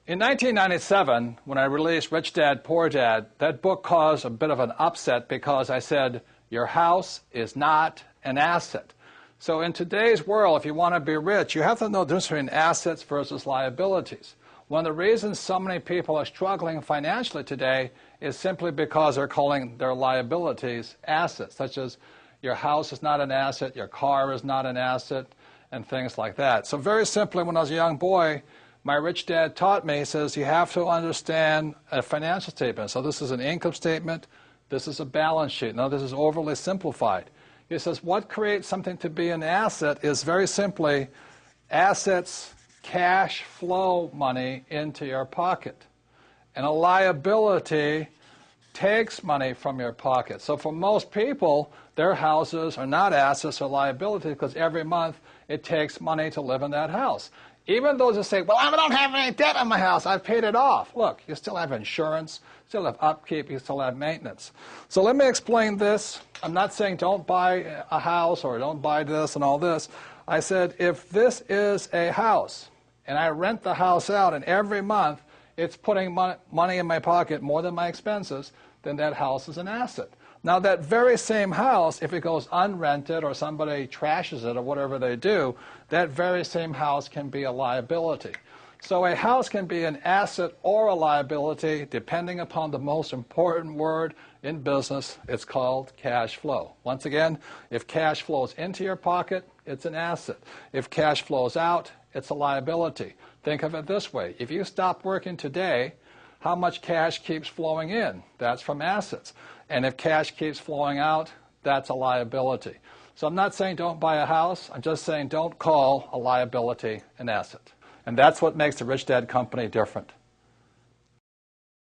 In 1997, when I released Rich Dad, Poor Dad, that book caused a bit of an upset because I said, your house is not an asset. So in today's world, if you want to be rich, you have to know the difference between assets versus liabilities. One of the reasons so many people are struggling financially today is simply because they're calling their liabilities assets, such as your house is not an asset, your car is not an asset, and things like that. So very simply, when I was a young boy, my rich dad taught me, he says, you have to understand a financial statement. So this is an income statement, this is a balance sheet. Now this is overly simplified. He says what creates something to be an asset is very simply assets, cash flow money into your pocket. And a liability takes money from your pocket. So for most people, their houses are not assets or liabilities because every month it takes money to live in that house. Even those who say, well, I don't have any debt on my house, I've paid it off. Look, you still have insurance, still have upkeep, you still have maintenance. So let me explain this. I'm not saying don't buy a house or don't buy this and all this. I said if this is a house and I rent the house out and every month it's putting money in my pocket more than my expenses, then that house is an asset. Now that very same house, if it goes unrented or somebody trashes it or whatever they do, that very same house can be a liability. So a house can be an asset or a liability depending upon the most important word in business. It's called cash flow. Once again, if cash flows into your pocket, it's an asset. If cash flows out, it's a liability. Think of it this way. If you stop working today, how much cash keeps flowing in? That's from assets. And if cash keeps flowing out, that's a liability. So I'm not saying don't buy a house. I'm just saying don't call a liability an asset. And that's what makes the Rich Dad Company different.